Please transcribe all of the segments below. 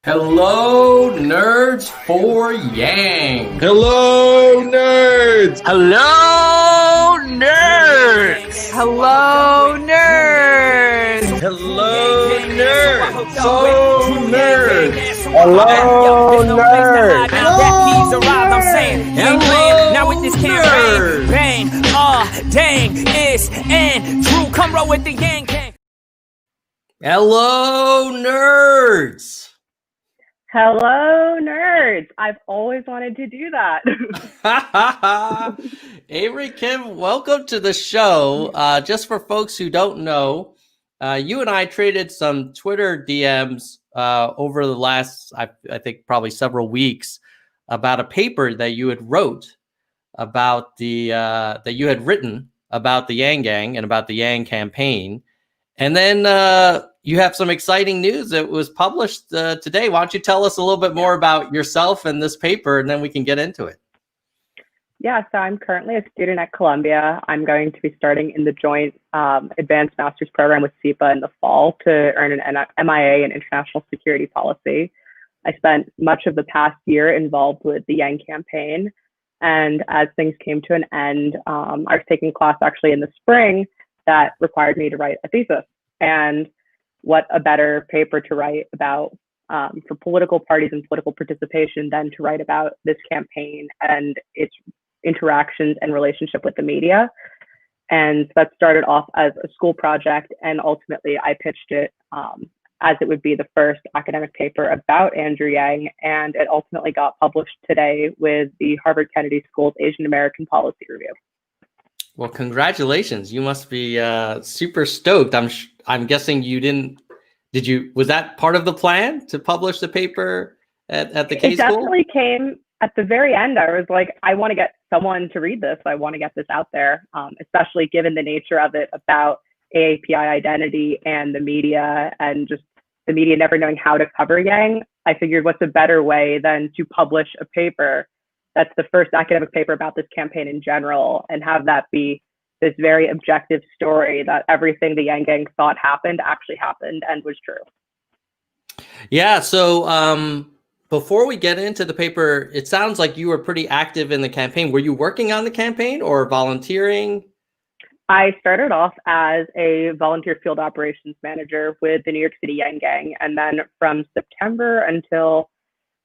Hello, nerds for Yang. Hello, nerds! Hello, nerds! Hello, nerds! Hello, nerds! Hello, nerds! Hello, nerds! Now with this campaign, bang, dang, it's and Drew, come roll with the Yang Gang. Hello, nerds. Hello, nerds. I've always wanted to do that. Avery Kim, welcome to the show. Just for folks who don't know, you and I traded some Twitter DMs over the last, I think, probably several weeks about a paper that you had wrote about that you had written about the Yang Gang and about the Yang campaign. And then you have some exciting news that was published today. Why don't you tell us a little bit more about yourself and this paper, and then we can get into it. Yeah, so I'm currently a student at Columbia. I'm going to be starting in the joint advanced master's program with SEPA in the fall to earn an MIA in international security policy. I spent much of the past year involved with the Yang campaign. And as things came to an end, I was taking a class actually in the spring that required me to write a thesis. And what a better paper to write about for political parties and political participation than to write about this campaign and its interactions and relationship with the media. And that started off as a school project, and ultimately I pitched it as it would be the first academic paper about Andrew Yang, and it ultimately got published today with the Harvard Kennedy School's Asian American Policy Review. Well, congratulations. You must be super stoked. I'm guessing you didn't, was that part of the plan to publish the paper at the K It School? definitely came at the very end. I was like, I want to get someone to read this. I want to get this out there, especially given the nature of it about AAPI identity and the media and just the media never knowing how to cover Yang. I figured what's a better way than to publish a paper that's the first academic paper about this campaign in general, and have that be this very objective story that everything the Yang Gang thought happened actually happened and was true. Yeah, so before we get into the paper, it sounds like you were pretty active in the campaign. Were you working on the campaign or volunteering? I started off as a volunteer field operations manager with the New York City Yang Gang, and then from September until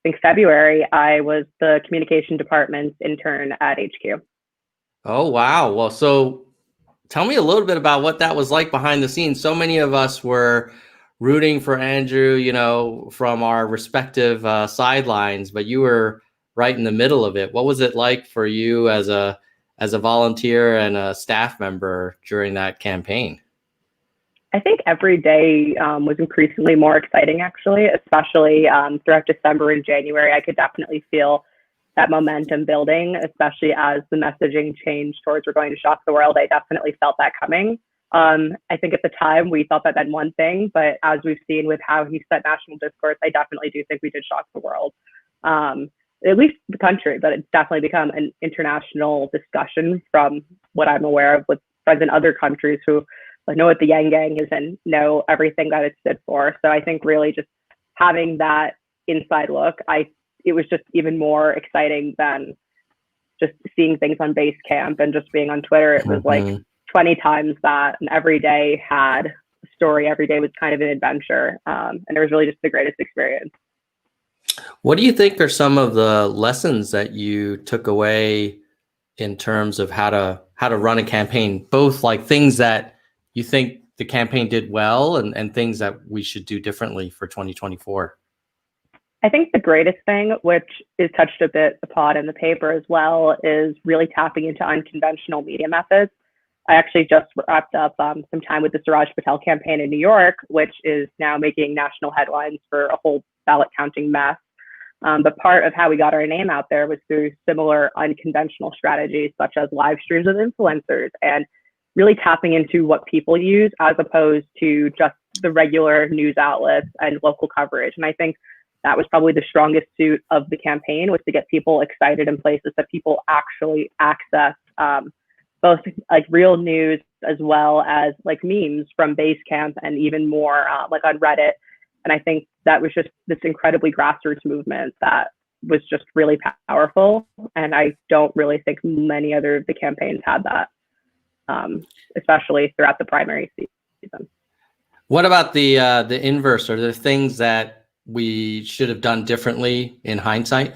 I think February, I was the communication department's intern at HQ. Oh, wow. Well, so tell me a little bit about what that was like behind the scenes. So many of us were rooting for Andrew, from our respective sidelines, but you were right in the middle of it. What was it like for you as a volunteer and a staff member during that campaign? I think every day was increasingly more exciting, actually, especially throughout December and January. I could definitely feel that momentum building, especially as the messaging changed towards we're going to shock the world. I definitely felt that coming. I think at the time we thought that meant one thing, but as we've seen with how he set national discourse, I definitely do think we did shock the world, at least the country, but it's definitely become an international discussion from what I'm aware of with friends in other countries who know what the Yang Gang is and know everything that it stood for. So I think really just having that inside look, it was just even more exciting than just seeing things on base camp and just being on Twitter. It was like 20 times that, and every day had a story. Every day was kind of an adventure, and it was really just the greatest experience. What do you think are some of the lessons that you took away in terms of how to run a campaign, both like things that you think the campaign did well and things that we should do differently for 2024? I think the greatest thing, which is touched a bit upon in the paper as well, is really tapping into unconventional media methods. I actually just wrapped up some time with the Suraj Patel campaign in New York, which is now making national headlines for a whole ballot counting mess. But part of how we got our name out there was through similar unconventional strategies, such as live streams with influencers and really tapping into what people use as opposed to just the regular news outlets and local coverage. And I think that was probably the strongest suit of the campaign, was to get people excited in places that people actually access, both like real news as well as like memes from Basecamp and even more like on Reddit. And I think that was just this incredibly grassroots movement that was just really powerful. And I don't really think many other of the campaigns had that, especially throughout the primary season. What about the inverse? Are there things that we should have done differently in hindsight?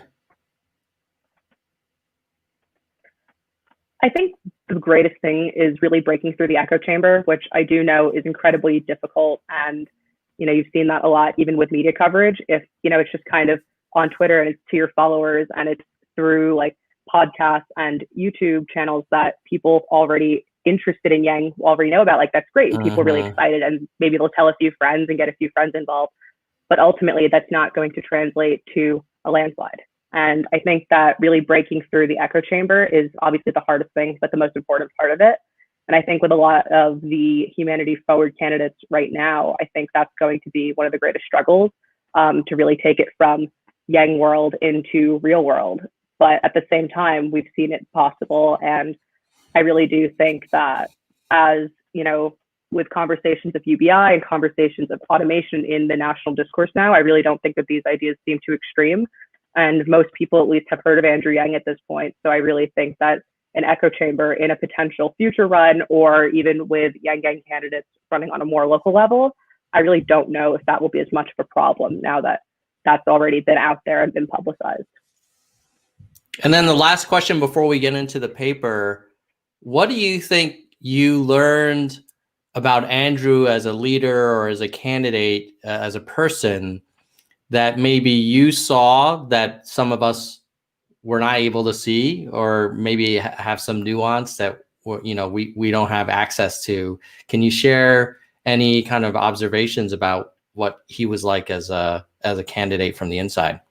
I think the greatest thing is really breaking through the echo chamber, which I do know is incredibly difficult. And, you've seen that a lot, even with media coverage. If, it's just kind of on Twitter and it's to your followers and it's through like podcasts and YouTube channels that people already interested in Yang already know about, like, that's great. People are really excited and maybe they'll tell a few friends and get a few friends involved. But ultimately, that's not going to translate to a landslide. And I think that really breaking through the echo chamber is obviously the hardest thing, but the most important part of it. And I think with a lot of the humanity forward candidates right now, I think that's going to be one of the greatest struggles, to really take it from Yang world into real world. But at the same time, we've seen it possible. And I really do think that as, with conversations of UBI and conversations of automation in the national discourse now, I really don't think that these ideas seem too extreme. And most people at least have heard of Andrew Yang at this point. So I really think that an echo chamber in a potential future run, or even with Yang candidates running on a more local level, I really don't know if that will be as much of a problem now that that's already been out there and been publicized. And then the last question before we get into the paper, what do you think you learned about Andrew as a leader or as a candidate, as a person, that maybe you saw that some of us were not able to see, or maybe have some nuance that we don't have access to? Can you share any kind of observations about what he was like as a candidate from the inside?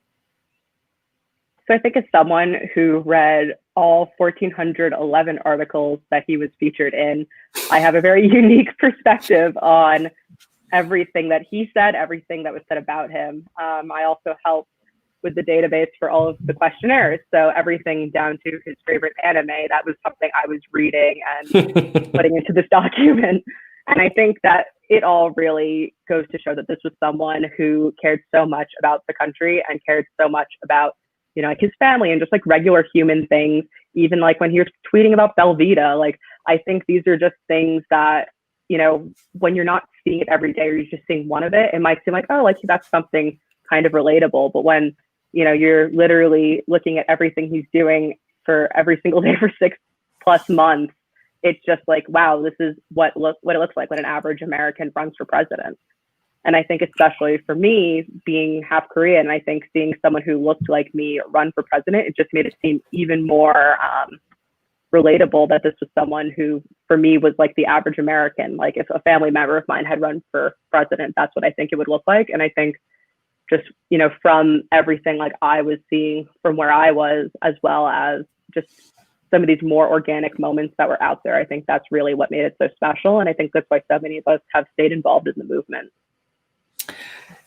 So I think as someone who read all 1,411 articles that he was featured in, I have a very unique perspective on everything that he said, everything that was said about him. I also helped with the database for all of the questionnaires. So everything down to his favorite anime, that was something I was reading and putting into this document. And I think that it all really goes to show that this was someone who cared so much about the country and cared so much about, like his family and just like regular human things. Even like when he was tweeting about Belvita, like, I think these are just things that, when you're not seeing it every day or you're just seeing one of it, it might seem like, oh, like that's something kind of relatable. But when, you're literally looking at everything he's doing for every single day for 6+ months, it's just like, wow, this is what it looks like when an average American runs for president. And I think especially for me, being half Korean, I think seeing someone who looked like me run for president, it just made it seem even more relatable that this was someone who, for me, was like the average American. Like if a family member of mine had run for president, that's what I think it would look like. And I think just, from everything like I was seeing from where I was, as well as just some of these more organic moments that were out there, I think that's really what made it so special. And I think that's why so many of us have stayed involved in the movement.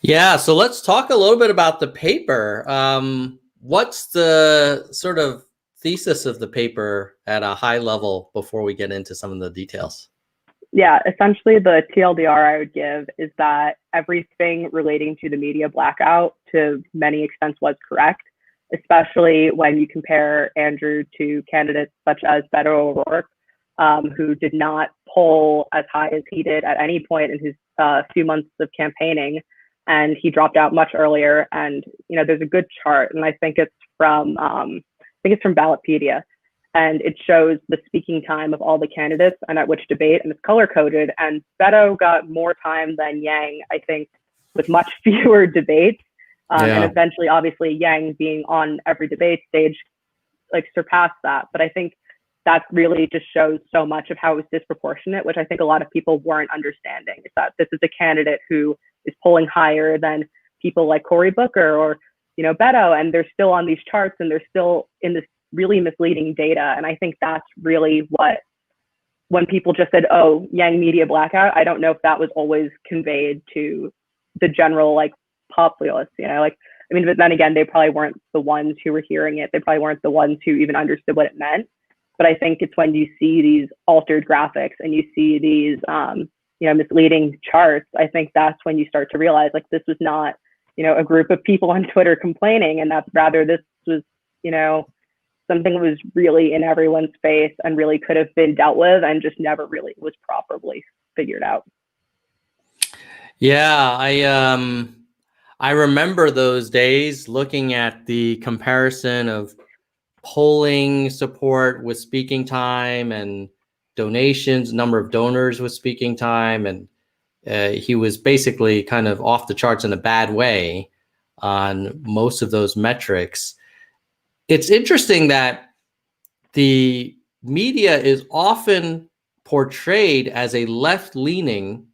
Yeah, so let's talk a little bit about the paper. What's the sort of thesis of the paper at a high level before we get into some of the details? Yeah, essentially the TLDR I would give is that everything relating to the media blackout to many extents was correct, especially when you compare Andrew to candidates such as Beto O'Rourke, who did not poll as high as he did at any point in his few months of campaigning. And he dropped out much earlier. And, there's a good chart, and I think it's from Ballotpedia. And it shows the speaking time of all the candidates and at which debate, and it's color coded. And Beto got more time than Yang, I think, with much fewer debates. And eventually, obviously, Yang being on every debate stage, like, surpassed that. But I think that really just shows so much of how it was disproportionate, which I think a lot of people weren't understanding, is that this is a candidate who is polling higher than people like Cory Booker or, Beto, and they're still on these charts and they're still in this really misleading data. And I think that's really what, when people just said, oh, Yang media blackout, I don't know if that was always conveyed to the general, like, populace, but then again, they probably weren't the ones who were hearing it. They probably weren't the ones who even understood what it meant. But I think it's when you see these altered graphics and you see these, misleading charts, I think that's when you start to realize, like, this was not a group of people on Twitter complaining, and that's rather this was, something that was really in everyone's face and really could have been dealt with and just never really was properly figured out. Yeah, I remember those days looking at the comparison of polling support with speaking time and donations, number of donors with speaking time, and he was basically kind of off the charts in a bad way on most of those metrics. It's interesting that the media is often portrayed as a left-leaning,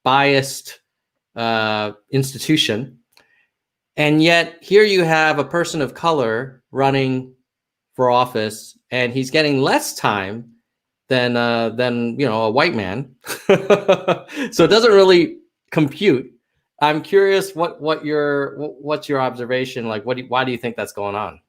biased institution, and yet here you have a person of color running for office, and he's getting less time than a white man. So it doesn't really compute. I'm curious what's your observation? Like, why do you think that's going on?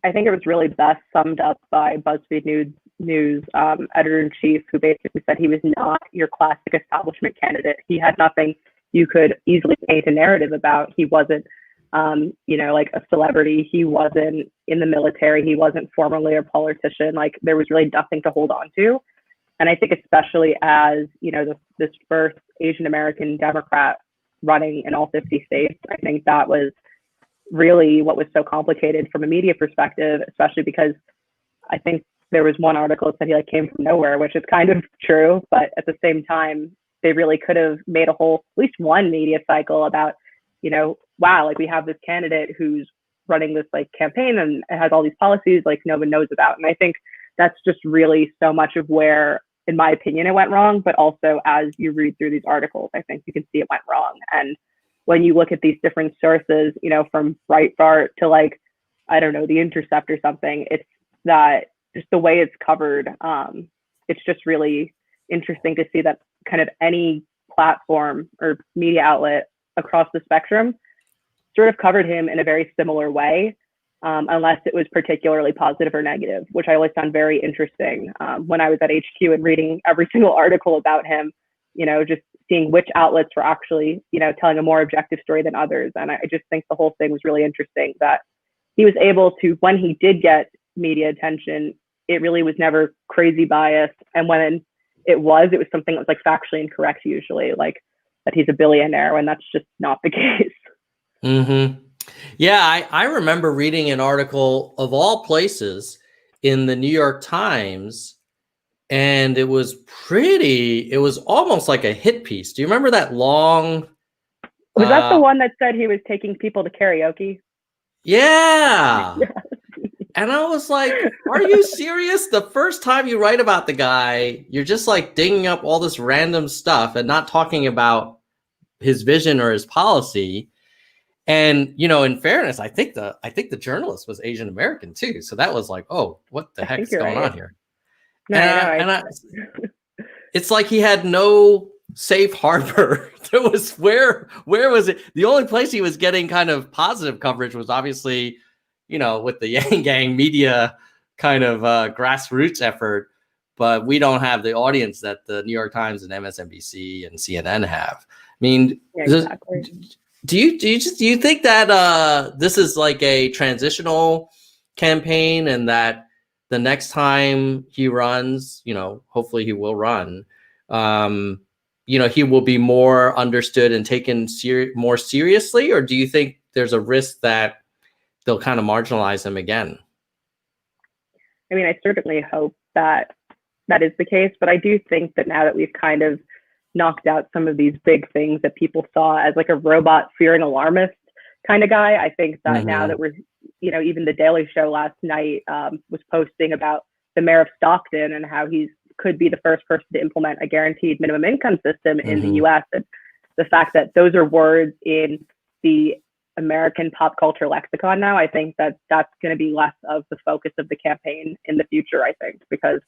I think it was really best summed up by BuzzFeed News editor-in-chief, who basically said he was not your classic establishment candidate. He had nothing you could easily paint a narrative about. He wasn't, like a celebrity. He wasn't in the military. He wasn't formerly a politician. Like, there was really nothing to hold on to. And I think especially as, this first Asian American Democrat running in all 50 states, I think that was really what was so complicated from a media perspective, especially because I think there was one article that said he came from nowhere, which is kind of true, but at the same time, they really could have made a whole, at least one media cycle about, wow, we have this candidate who's running this campaign and it has all these policies no one knows about. And I think that's just really so much of where, in my opinion, it went wrong, but also as you read through these articles, I think you can see it went wrong. And when you look at these different sources, from Breitbart to I don't know, The Intercept or something, it's that just the way it's covered. It's just really interesting to see that kind of any platform or media outlet across the spectrum sort of covered him in a very similar way, unless it was particularly positive or negative, which I always found very interesting. When I was at HQ and reading every single article about him, just seeing which outlets were actually, telling a more objective story than others. And I just think the whole thing was really interesting that he was able to, when he did get media attention, it really was never crazy biased. And when it was something that was factually incorrect, usually that he's a billionaire, when that's just not the case. Mm-hmm. Yeah, I remember reading an article of all places in the New York Times, and it was almost like a hit piece. Do you remember that long? Was that the one that said he was taking people to karaoke? Yeah. And I was like, are you serious? The first time you write about the guy, you're just dinging up all this random stuff and not talking about his vision or his policy. And, in fairness, I think the journalist was Asian American too. So that was oh, what the heck is going on here? No, it's like he had no safe harbor. There was where was it? The only place he was getting kind of positive coverage was obviously, with the Yang Gang media kind of grassroots effort, but we don't have the audience that the New York Times and MSNBC and CNN have. I mean, yeah, exactly. Do you think that this is a transitional campaign, and that the next time he runs, hopefully he will run, he will be more understood and taken more seriously? Or do you think there's a risk that they'll kind of marginalize him again? I mean, I certainly hope that is the case, but I do think that now that we've kind of knocked out some of these big things that people saw as a robot fearing alarmist kind of guy, I think that now that we're, even the Daily Show last night was posting about the mayor of Stockton and how he could be the first person to implement a guaranteed minimum income system in the US. And the fact that those are words in the American pop culture lexicon now, I think that that's going to be less of the focus of the campaign in the future, I think, because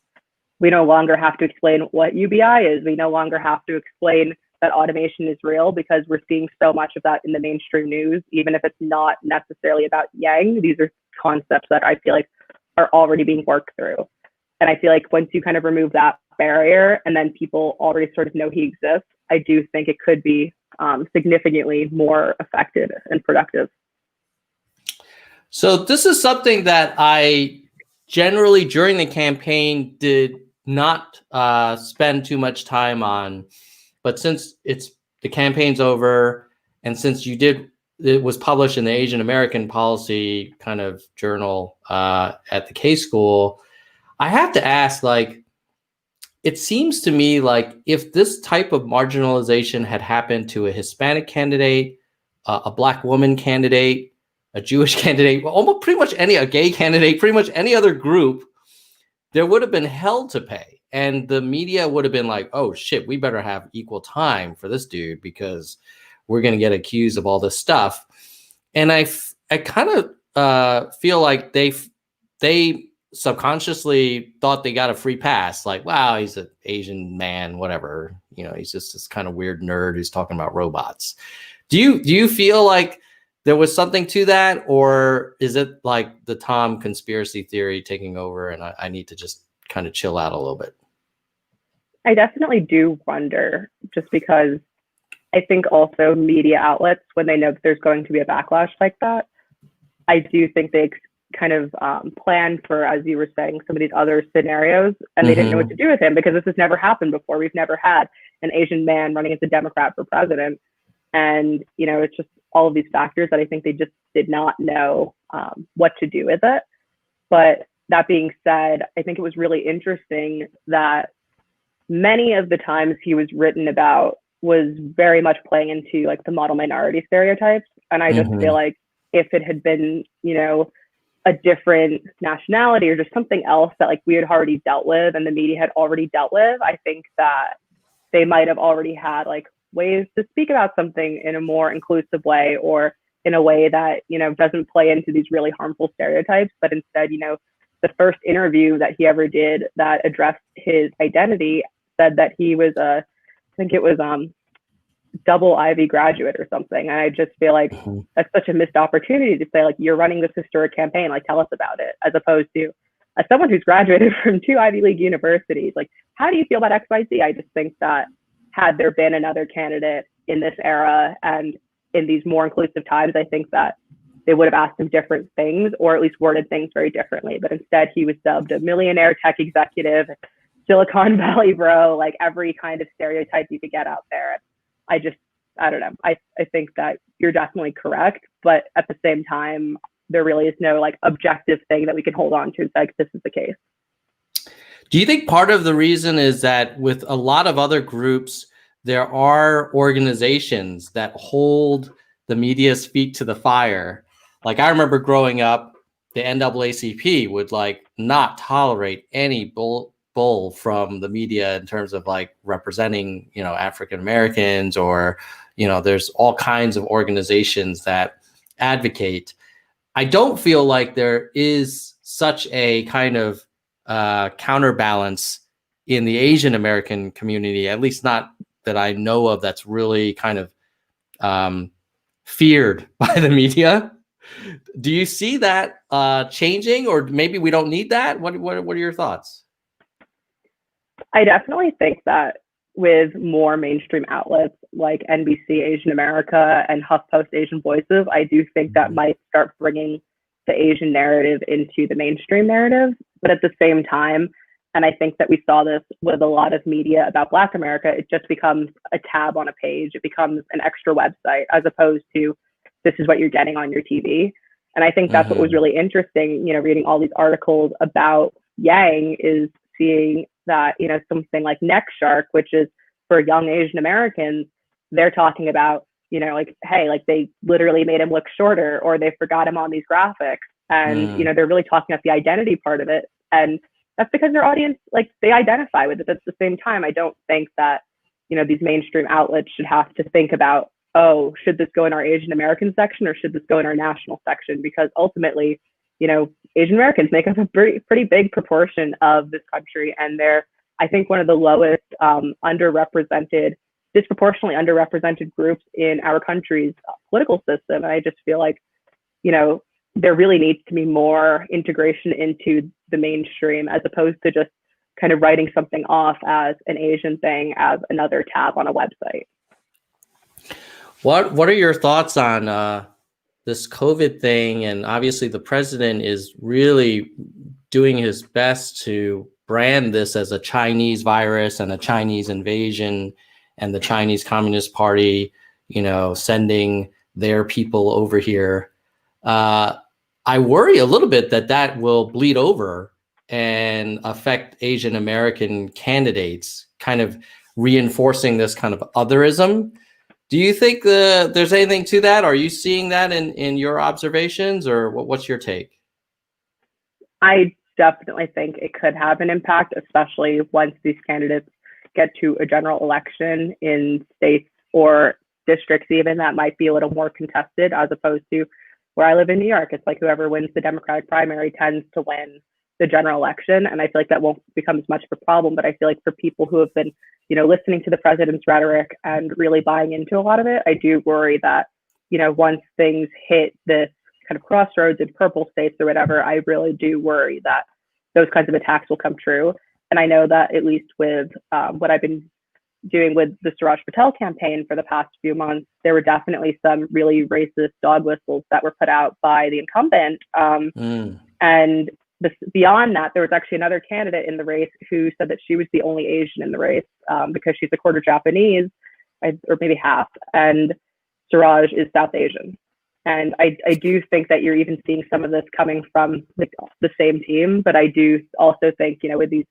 we no longer have to explain what UBI is. We no longer have to explain that automation is real, because we're seeing so much of that in the mainstream news, even if it's not necessarily about Yang. These are concepts that I feel are already being worked through. And I feel once you kind of remove that barrier and then people already sort of know he exists, I do think it could be significantly more effective and productive. So this is something that I generally during the campaign did not spend too much time on, but since the campaign's over, and since it was published in the Asian American Policy kind of journal at the K School, I have to ask, like, it seems to me like if this type of marginalization had happened to a Hispanic candidate, a Black woman candidate, a Jewish candidate, almost pretty much a gay candidate, pretty much any other group, there would have been hell to pay. And the media would have been like, oh shit, we better have equal time for this dude because we're going to get accused of all this stuff. And I kind of feel like they subconsciously thought they got a free pass. Like, wow, he's an Asian man, whatever. He's just this kind of weird nerd who's talking about robots. Do you feel like there was something to that, or is it like the Tom conspiracy theory taking over and I need to just kind of chill out a little bit? I definitely do wonder, just because I think also media outlets, when they know that there's going to be a backlash like that, I do think they kind of plan for, as you were saying, some of these other scenarios, and they didn't know what to do with him because this has never happened before. We've never had an Asian man running as a Democrat for president. And, it's just all of these factors that I think they just did not know what to do with it. But that being said, I think it was really interesting that many of the times he was written about was very much playing into like the model minority stereotypes. And I just feel like if it had been, a different nationality or just something else that like we had already dealt with and the media had already dealt with, I think that they might have already had like ways to speak about something in a more inclusive way, or in a way that, doesn't play into these really harmful stereotypes, but instead, the first interview that he ever did that addressed his identity said that he was I think it was double Ivy graduate or something. And I just feel like that's such a missed opportunity to say, like, you're running this historic campaign, like, tell us about it, as opposed to as someone who's graduated from 2 Ivy League universities, like, how do you feel about XYZ? I just think that had there been another candidate in this era and in these more inclusive times, I think that they would have asked him different things, or at least worded things very differently. But instead, he was dubbed a millionaire tech executive, Silicon Valley bro, like every kind of stereotype you could get out there. I don't know. I think that you're definitely correct, but at the same time, there really is no like objective thing that we can hold on to and say, like, this is the case. Do you think part of the reason is that with a lot of other groups, there are organizations that hold the media's feet to the fire? Like, I remember growing up, the NAACP would like not tolerate any bull from the media in terms of like representing, African Americans, or, there's all kinds of organizations that advocate. I don't feel like there is such a kind of counterbalance in the Asian American community, at least not that I know of, that's really kind of feared by the media. Do you see that changing, or maybe we don't need that? What are your thoughts? I definitely think that with more mainstream outlets like NBC Asian America and HuffPost Asian Voices, I do think that might start bringing the Asian narrative into the mainstream narrative. But at the same time, and I think that we saw this with a lot of media about Black America, it just becomes a tab on a page. It becomes an extra website, as opposed to this is what you're getting on your TV. And I think that's what was really interesting, reading all these articles about Yang, is seeing that, something like Neck Shark, which is for young Asian Americans, they're talking about, like, hey, like they literally made him look shorter, or they forgot him on these graphics. And, they're really talking about the identity part of it. And that's because their audience, like, they identify with it. At the same time, I don't think that, these mainstream outlets should have to think about, oh, should this go in our Asian American section or should this go in our national section? Because ultimately, Asian Americans make up a pretty big proportion of this country, and they're, I think, one of the lowest disproportionately underrepresented groups in our country's political system. And I just feel like, there really needs to be more integration into the mainstream, as opposed to just kind of writing something off as an Asian thing, as another tab on a website. What are your thoughts on this COVID thing? And obviously, the president is really doing his best to brand this as a Chinese virus and a Chinese invasion, and the Chinese Communist Party, sending their people over here. I worry a little bit that will bleed over and affect Asian American candidates, kind of reinforcing this kind of otherism. Do you think there's anything to that? Are you seeing that in your observations, or what's your take? I definitely think it could have an impact, especially once these candidates get to a general election in states or districts even that might be a little more contested, as opposed to where I live in New York. It's like whoever wins the Democratic primary tends to win the general election. And I feel like that won't become as much of a problem. But I feel like for people who have been, listening to the president's rhetoric and really buying into a lot of it, I do worry that, once things hit this kind of crossroads in purple states or whatever, I really do worry that those kinds of attacks will come true. And I know that at least with what I've been doing with the Suraj Patel campaign for the past few months, there were definitely some really racist dog whistles that were put out by the incumbent. And beyond that, there was actually another candidate in the race who said that she was the only Asian in the race because she's a quarter Japanese, or maybe half, and Suraj is South Asian. And I do think that you're even seeing some of this coming from the same team. But I do also think, with these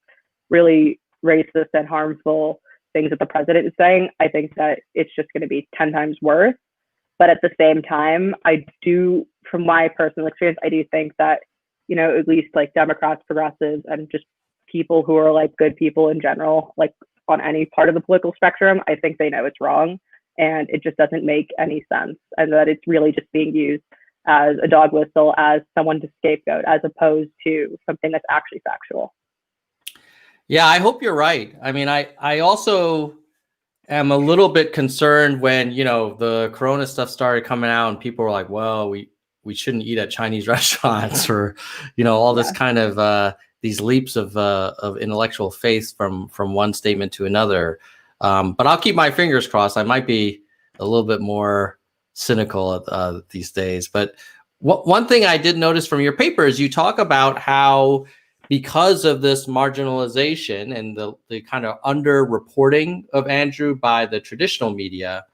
really racist and harmful things that the president is saying, I think that it's just going to be 10 times worse. But at the same time, I do, from my personal experience, I do think that, at least like Democrats, progressives, and just people who are like good people in general, like on any part of the political spectrum, I think they know it's wrong. And it just doesn't make any sense. And that it's really just being used as a dog whistle, as someone to scapegoat, as opposed to something that's actually factual. Yeah, I hope you're right. I mean, I also am a little bit concerned when, the Corona stuff started coming out and people were like, well, we shouldn't eat at Chinese restaurants, or, all this kind of these leaps of intellectual faith from one statement to another. But I'll keep my fingers crossed. I might be a little bit more cynical these days. But one thing I did notice from your paper is you talk about how, because of this marginalization and the kind of underreporting of Andrew by the traditional media,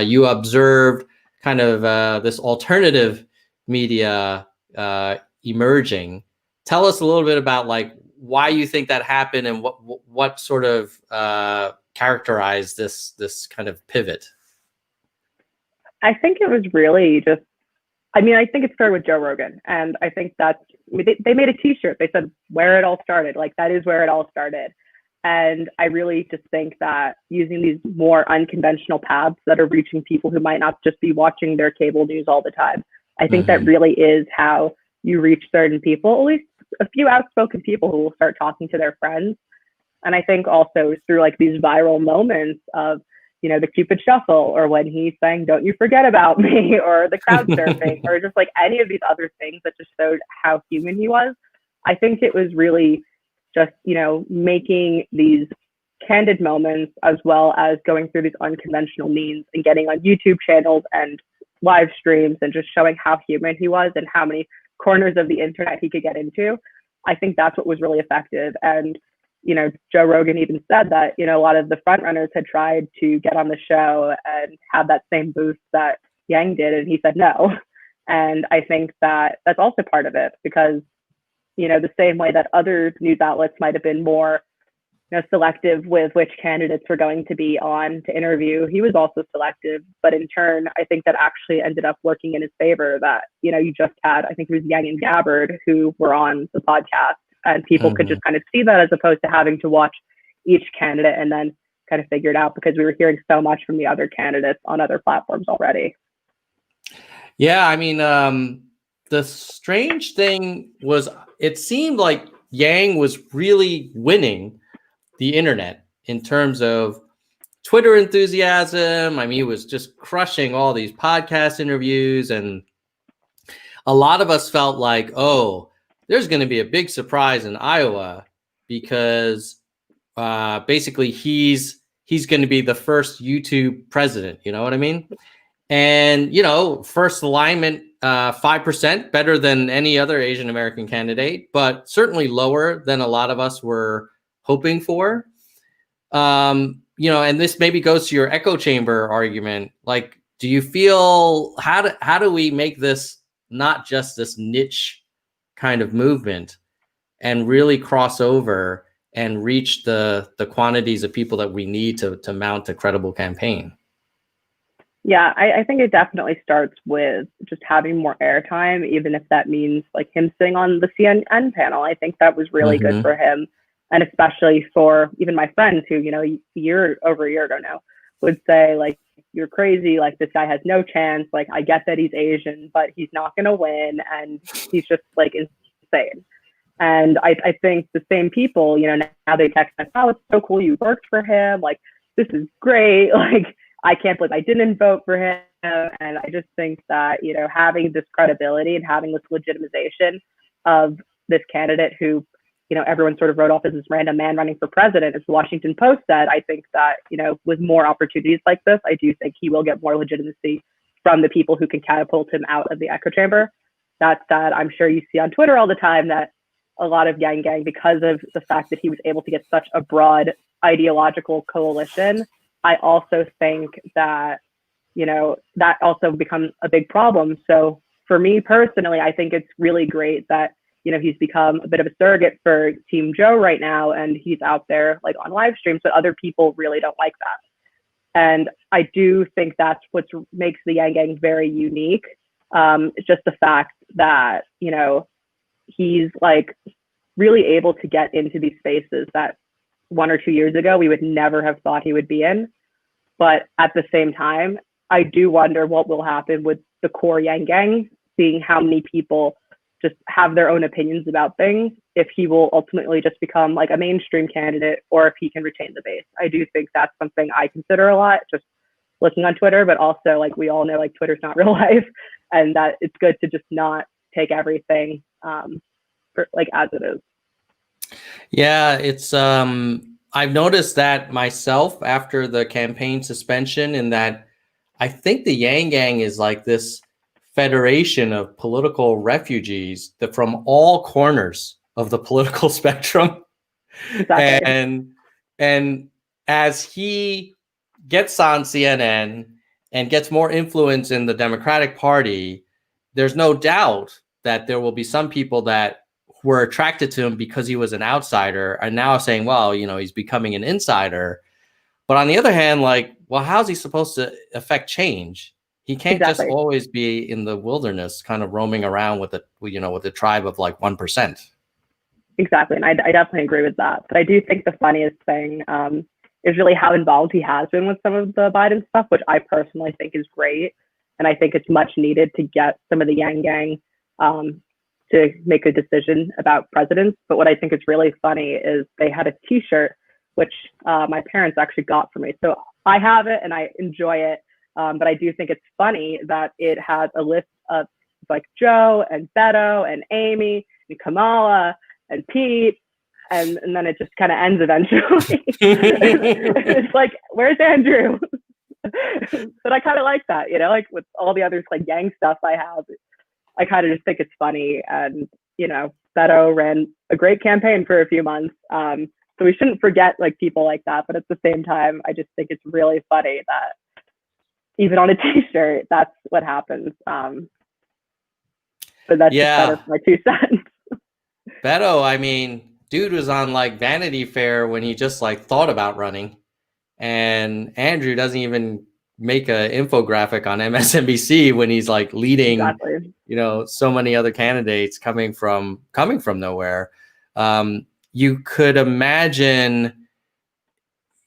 you observed kind of this alternative media emerging. Tell us a little bit about like why you think that happened and what sort of characterized this kind of pivot. I think it was really just, I think it started with Joe Rogan. And I think they made a t-shirt. They said where it all started. Like, that is where it all started. And I really just think that using these more unconventional paths that are reaching people who might not just be watching their cable news all the time, I think that really is how you reach certain people, at least a few outspoken people who will start talking to their friends. And I think also through like these viral moments of, the Cupid Shuffle, or when he's saying, don't you forget about me, or the crowd surfing, or just like any of these other things that just showed how human he was. I think it was really just, making these candid moments, as well as going through these unconventional means and getting on YouTube channels and live streams and just showing how human he was and how many corners of the internet he could get into. I think that's what was really effective. And Joe Rogan even said that, a lot of the front runners had tried to get on the show and have that same boost that Yang did, and he said no. And I think that that's also part of it, because, the same way that other news outlets might have been more, selective with which candidates were going to be on to interview, he was also selective. But in turn, I think that actually ended up working in his favor, that, you just had, I think it was Yang and Gabbard who were on the podcast. And people could just kind of see that, as opposed to having to watch each candidate and then kind of figure it out, because we were hearing so much from the other candidates on other platforms already. Yeah, the strange thing was, it seemed like Yang was really winning the internet in terms of Twitter enthusiasm. He was just crushing all these podcast interviews, and a lot of us felt like, oh, there's going to be a big surprise in Iowa, because basically he's going to be the first YouTube president. You know what I mean? And, first alignment, 5%, better than any other Asian American candidate, but certainly lower than a lot of us were hoping for. And this maybe goes to your echo chamber argument. Like, do you feel, how do we make this not just this niche kind of movement and really cross over and reach the quantities of people that we need to mount a credible campaign? Yeah, I think it definitely starts with just having more airtime, even if that means like him sitting on the CNN panel. I think that was really good for him. And especially for even my friends who, over a year ago now, would say like, you're crazy. Like, this guy has no chance. Like, I get that he's Asian, but he's not going to win. And he's just like insane. And I think the same people, now they text us, oh, it's so cool you worked for him. Like, this is great. Like, I can't believe I didn't vote for him. And I just think that, having this credibility and having this legitimization of this candidate who, everyone sort of wrote off as this random man running for president, as the Washington Post said, I think that, with more opportunities like this, I do think he will get more legitimacy from the people who can catapult him out of the echo chamber. That said, I'm sure you see on Twitter all the time that a lot of Yang Gang, because of the fact that he was able to get such a broad ideological coalition, I also think that, that also becomes a big problem. So for me personally, I think it's really great that, he's become a bit of a surrogate for Team Joe right now, and he's out there like on live streams, but other people really don't like that. And I do think that's what makes the Yang Gang very unique. It's just the fact that, he's like really able to get into these spaces that 1 or 2 years ago we would never have thought he would be in. But at the same time, I do wonder what will happen with the core Yang Gang, seeing how many people just have their own opinions about things, if he will ultimately just become like a mainstream candidate or if he can retain the base. I do think that's something I consider a lot, just looking on Twitter, but also like we all know like Twitter's not real life, and that it's good to just not take everything like as it is. Yeah, it's I've noticed that myself after the campaign suspension, in that I think the Yang Gang is like this federation of political refugees that from all corners of the political spectrum. Exactly. And as he gets on CNN and gets more influence in the Democratic Party, there's no doubt that there will be some people that were attracted to him because he was an outsider and now saying, well, he's becoming an insider. But on the other hand, like, well, how's he supposed to affect change? He can't just always be in the wilderness, kind of roaming around with a tribe of like 1%. Exactly. And I definitely agree with that. But I do think the funniest thing is really how involved he has been with some of the Biden stuff, which I personally think is great. And I think it's much needed to get some of the Yang Gang to make a decision about presidents. But what I think is really funny is they had a T-shirt, which my parents actually got for me. So I have it and I enjoy it. But I do think it's funny that it has a list of like Joe and Beto and Amy and Kamala and Pete, and then it just kind of ends eventually. It's like, where's Andrew? But I kind of like that, like with all the other like gang stuff I have, I kind of just think it's funny. And, Beto ran a great campaign for a few months. So we shouldn't forget like people like that. But at the same time, I just think it's really funny that even on a T-shirt, that's what happens. But that's just my 2 cents. Beto, I mean, dude was on like Vanity Fair when he just like thought about running, and Andrew doesn't even make an infographic on MSNBC when he's like leading, so many other candidates coming from nowhere. You could imagine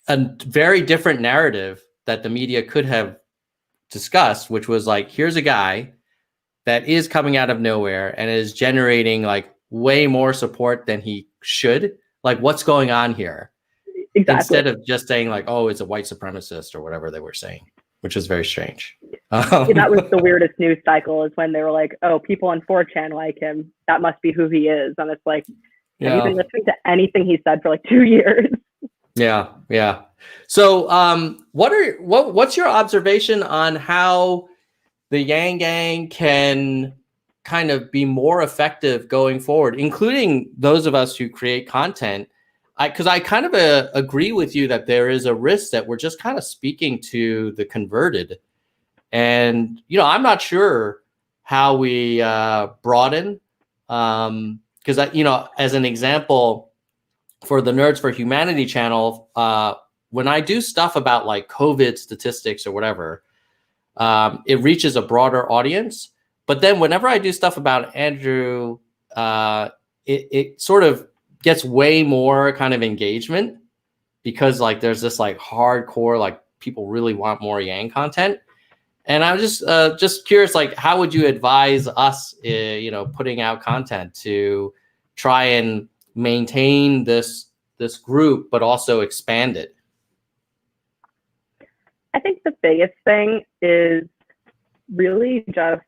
a very different narrative that the media could have discussed, which was like, here's a guy that is coming out of nowhere and is generating like way more support than he should. Like, what's going on here? Exactly. Instead of just saying like, oh, it's a white supremacist or whatever they were saying, which is very strange. That was the weirdest news cycle, is when they were like, oh, people on 4chan like him. That must be who he is. And it's like, have you been listening to anything he said for like 2 years? Yeah. So what's your observation on how the Yang Gang can kind of be more effective going forward, including those of us who create content. Because I kind of agree with you that there is a risk that we're just kind of speaking to the converted. And, I'm not sure how we broaden. Because, as an example, for the Nerds for Humanity channel, when I do stuff about like COVID statistics or whatever, it reaches a broader audience. But then whenever I do stuff about Andrew, it sort of gets way more kind of engagement because like there's this like hardcore, like people really want more Yang content. And I'm just curious, like, how would you advise us, putting out content to try and maintain this group, but also expand it? I think the biggest thing is really just,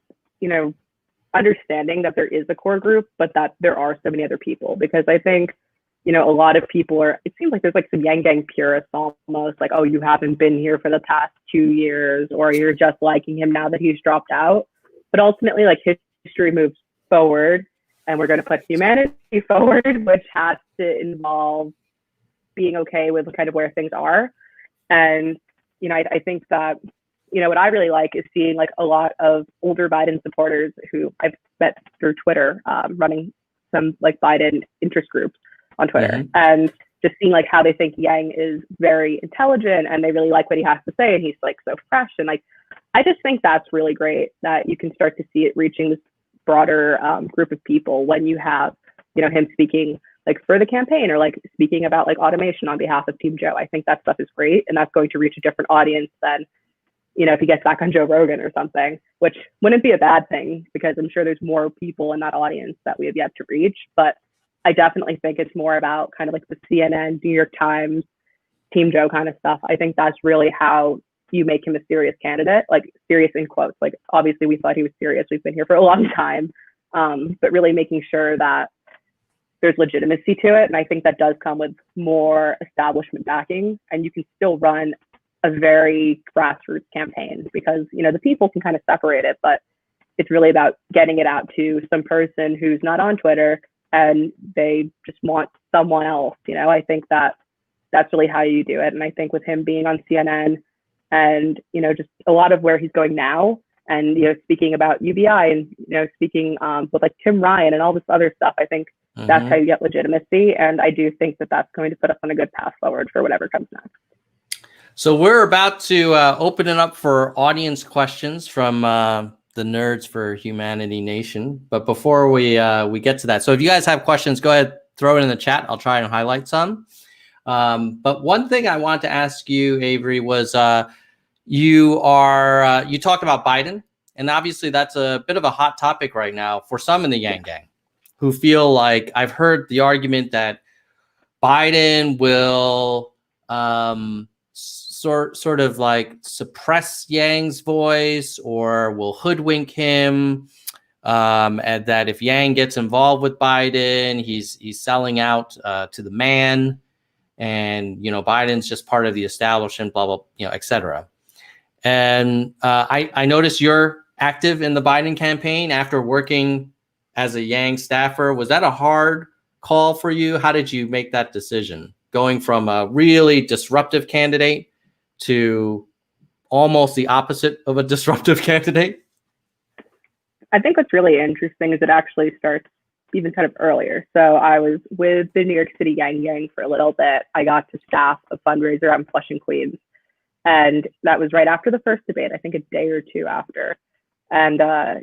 understanding that there is a core group, but that there are so many other people. Because I think, a lot of people it seems like there's like some Yang Gang purists almost, like, oh, you haven't been here for the past 2 years, or you're just liking him now that he's dropped out. But ultimately, like, history moves forward, and we're going to put humanity forward, which has to involve being okay with kind of where things are. And, I think that, what I really like is seeing like a lot of older Biden supporters who I've met through Twitter, running some like Biden interest groups on Twitter, and just seeing like how they think Yang is very intelligent and they really like what he has to say, and he's like so fresh. And like, I just think that's really great that you can start to see it reaching this broader group of people when you have, him speaking like for the campaign, or like speaking about like automation on behalf of Team Joe. I think that stuff is great, and that's going to reach a different audience than, if he gets back on Joe Rogan or something, which wouldn't be a bad thing because I'm sure there's more people in that audience that we have yet to reach. But I definitely think it's more about kind of like the CNN, New York Times, Team Joe kind of stuff. I think that's really how you make him a serious candidate, like serious in quotes. Like, obviously we thought he was serious. We've been here for a long time, but really making sure that there's legitimacy to it. And I think that does come with more establishment backing, and you can still run a very grassroots campaign because, the people can kind of separate it, but it's really about getting it out to some person who's not on Twitter and they just want someone else. I think that that's really how you do it. And I think with him being on CNN and, just a lot of where he's going now, and, speaking about UBI and, speaking with like Tim Ryan and all this other stuff, I think that's how you get legitimacy. And I do think that that's going to put us on a good path forward for whatever comes next. So we're about to open it up for audience questions from the Nerds for Humanity Nation. But before we get to that, so if you guys have questions, go ahead, throw it in the chat. I'll try and highlight some. But one thing I want to ask you, Avery, was you talked about Biden, and obviously that's a bit of a hot topic right now for some in the Yang Gang who feel like, I've heard the argument that Biden will sort of like suppress Yang's voice or will hoodwink him, and that if Yang gets involved with Biden, he's selling out to the man, and Biden's just part of the establishment, blah blah, etc. And I noticed you're active in the Biden campaign after working as a Yang staffer. Was that a hard call for you? How did you make that decision, going from a really disruptive candidate to almost the opposite of a disruptive candidate? I think what's really interesting is it actually starts even kind of earlier. So I was with the New York City Yang Gang for a little bit. I got to staff a fundraiser out in Flushing, Queens. And that was right after the first debate, I think a day or two after. And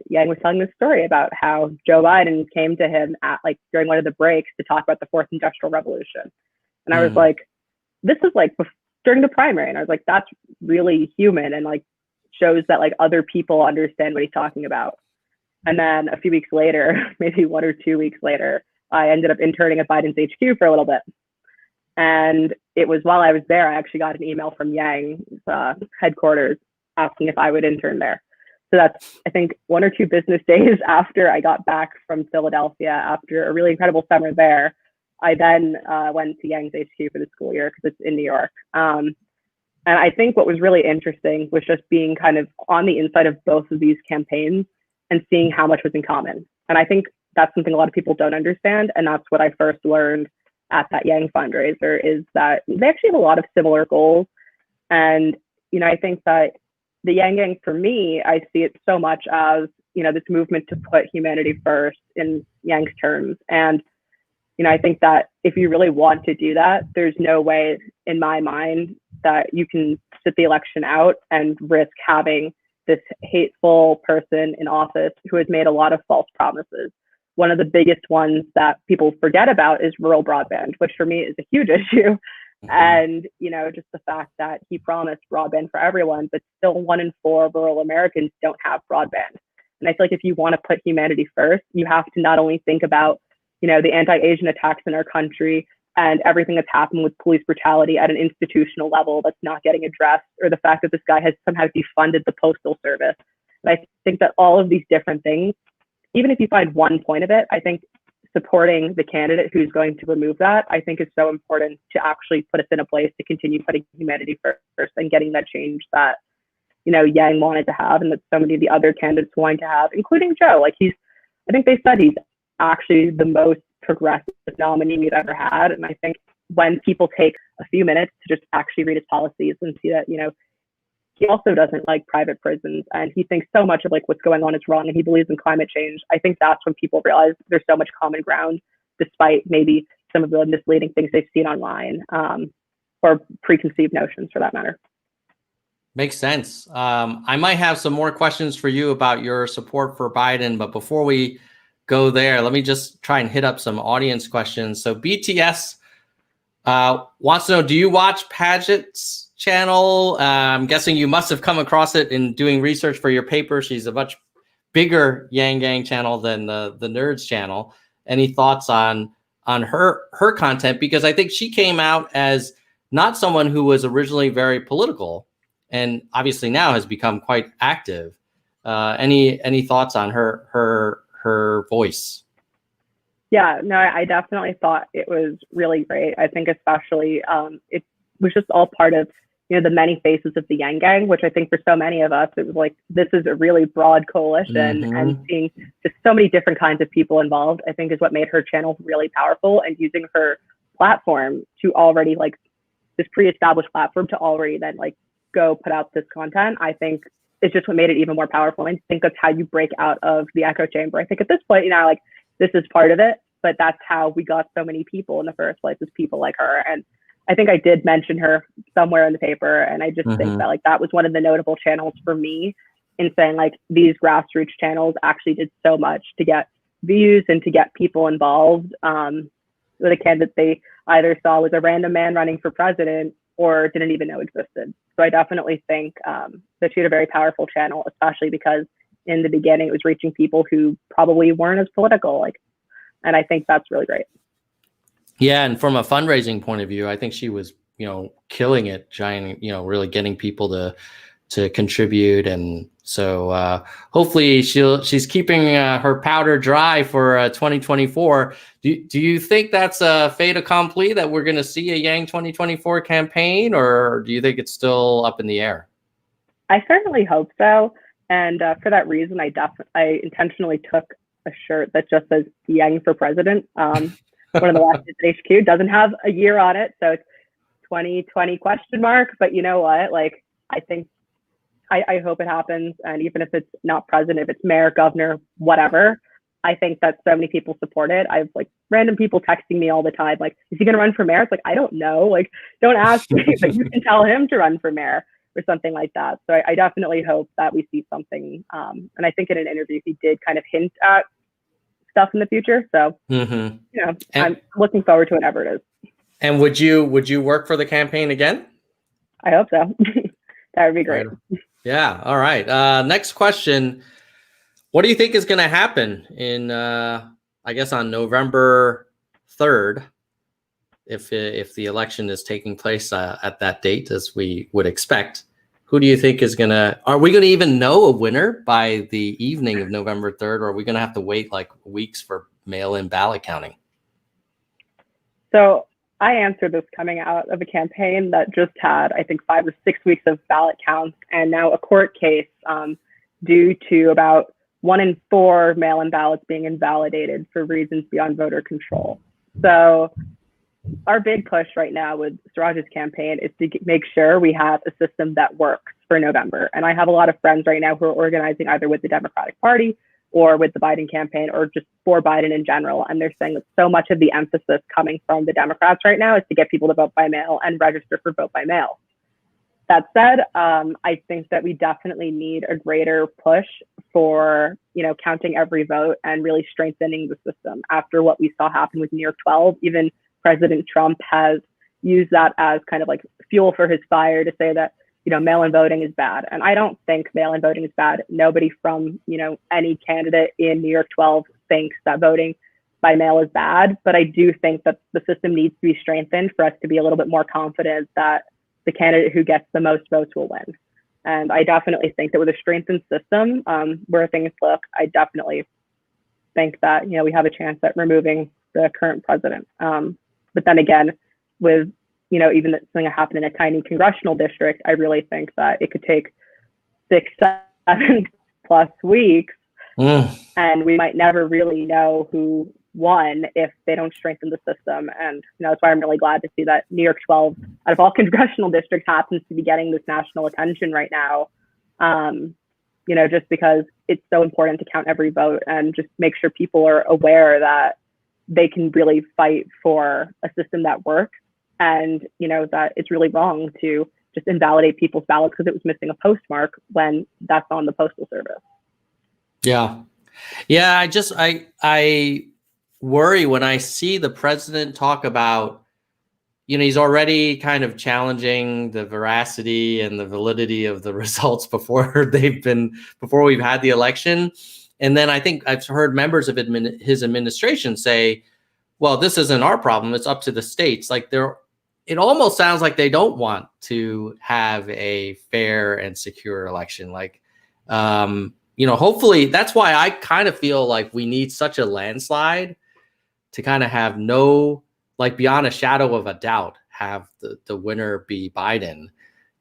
Yang was telling this story about how Joe Biden came to him at like during one of the breaks to talk about the fourth industrial revolution. And I was like, this is like during the primary. And I was like, that's really human and like shows that like other people understand what he's talking about. And then a few weeks later, maybe 1 or 2 weeks later, I ended up interning at Biden's HQ for a little bit. And it was while I was there, I actually got an email from Yang's headquarters asking if I would intern there. So that's, I think, 1 or 2 business days after I got back from Philadelphia after a really incredible summer there. I then went to Yang's HQ for the school year because it's in New York. And I think what was really interesting was just being kind of on the inside of both of these campaigns and seeing how much was in common. And I think that's something a lot of people don't understand. And that's what I first learned at that Yang fundraiser, is that they actually have a lot of similar goals. And, I think that the Yang Gang, for me, I see it so much as, this movement to put humanity first in Yang's terms. And, I think that if you really want to do that, there's no way in my mind that you can sit the election out and risk having this hateful person in office who has made a lot of false promises. One of the biggest ones that people forget about is rural broadband, which for me is a huge issue. And, just the fact that he promised broadband for everyone, but still 1 in 4 rural Americans don't have broadband. And I feel like if you want to put humanity first, you have to not only think about, the anti-Asian attacks in our country and everything that's happened with police brutality at an institutional level that's not getting addressed, or the fact that this guy has somehow defunded the postal service. And I think that all of these different things, even if you find one point of it, I think supporting the candidate who's going to remove that, I think is so important to actually put us in a place to continue putting humanity first and getting that change that, Yang wanted to have, and that so many of the other candidates wanted to have, including Joe. Like I think they said he's actually the most progressive nominee we've ever had. And I think when people take a few minutes to just actually read his policies and see that, he also doesn't like private prisons, and he thinks so much of like what's going on is wrong, and he believes in climate change. I think that's when people realize there's so much common ground, despite maybe some of the misleading things they've seen online, or preconceived notions for that matter. Makes sense. I might have some more questions for you about your support for Biden, but before we go there, let me just try and hit up some audience questions. So BTS wants to know, do you watch Paget's channel? I'm guessing you must have come across it in doing research for your paper. She's a much bigger Yang Gang channel than the Nerds channel. Any thoughts on her content? Because I think she came out as not someone who was originally very political, and obviously now has become quite active. Any thoughts on her voice? Yeah, no, I definitely thought it was really great. I think especially it was just all part of, the many faces of the Yang Gang, which I think for so many of us, it was like, this is a really broad coalition, and seeing just so many different kinds of people involved, I think is what made her channel really powerful, and using her platform to already this pre-established platform to already then go put out this content, I think is just what made it even more powerful. And I think that's how you break out of the echo chamber. I think at this point, this is part of it, but that's how we got so many people in the first place, is people like her. And I think I did mention her somewhere in the paper. And I just think that that was one of the notable channels for me, in saying these grassroots channels actually did so much to get views and to get people involved with a candidate they either saw was a random man running for president or didn't even know existed. So I definitely think that she had a very powerful channel, especially because in the beginning it was reaching people who probably weren't as political. And I think that's really great. Yeah, and from a fundraising point of view, I think she was, killing it, really getting people to contribute, and so hopefully she's keeping her powder dry for 2024. Do you think that's a fait accompli, that we're going to see a Yang 2024 campaign, or do you think it's still up in the air? I certainly hope so, and for that reason, I intentionally took a shirt that just says Yang for president. One of the last at HQ doesn't have a year on it, so it's 2020 question mark. But you know what? I think I hope it happens, and even if it's not president, if it's mayor, governor, whatever, I think that so many people support it. I have random people texting me all the time, is he going to run for mayor? It's I don't know. Don't ask me, but you can tell him to run for mayor or something like that. So I definitely hope that we see something. And I think in an interview he did kind of hint at stuff in the future. So I'm looking forward to whatever it is. And would you work for the campaign again? I hope so. That would be great. Yeah. All right. Next question. What do you think is going to happen in, I guess, on November 3rd, if the election is taking place at that date, as we would expect? Who do you think is going to, are we going to even know a winner by the evening of November 3rd, or are we going to have to wait weeks for mail-in ballot counting? So I answered this coming out of a campaign that just had, I think, 5 or 6 weeks of ballot counts, and now a court case due to about 1 in 4 mail-in ballots being invalidated for reasons beyond voter control. So our big push right now with Suraj's campaign is to make sure we have a system that works for November. And I have a lot of friends right now who are organizing either with the Democratic Party or with the Biden campaign or just for Biden in general. And they're saying that so much of the emphasis coming from the Democrats right now is to get people to vote by mail and register for vote by mail. That said, I think that we definitely need a greater push for, counting every vote and really strengthening the system. After what we saw happen with New York 12, even President Trump has used that as kind of like fuel for his fire to say that, mail-in voting is bad. And I don't think mail-in voting is bad. Nobody from, any candidate in New York 12 thinks that voting by mail is bad. But I do think that the system needs to be strengthened for us to be a little bit more confident that the candidate who gets the most votes will win. And I definitely think that with a strengthened system where things look, I definitely think that, we have a chance at removing the current president. But then again, with, even something that happened in a tiny congressional district, I really think that it could take 6, 7 plus weeks. And we might never really know who won if they don't strengthen the system. And that's why I'm really glad to see that New York 12, out of all congressional districts, happens to be getting this national attention right now. Just because it's so important to count every vote and just make sure people are aware that they can really fight for a system that works, and that it's really wrong to just invalidate people's ballots because it was missing a postmark when that's on the postal service. Yeah. I worry when I see the president talk about, he's already kind of challenging the veracity and the validity of the results before we've had the election. And then I think I've heard members of his administration say, well, this isn't our problem. It's up to the states. Like it almost sounds like they don't want to have a fair and secure election. Like, hopefully that's why I kind of feel like we need such a landslide to kind of have beyond a shadow of a doubt, have the winner be Biden.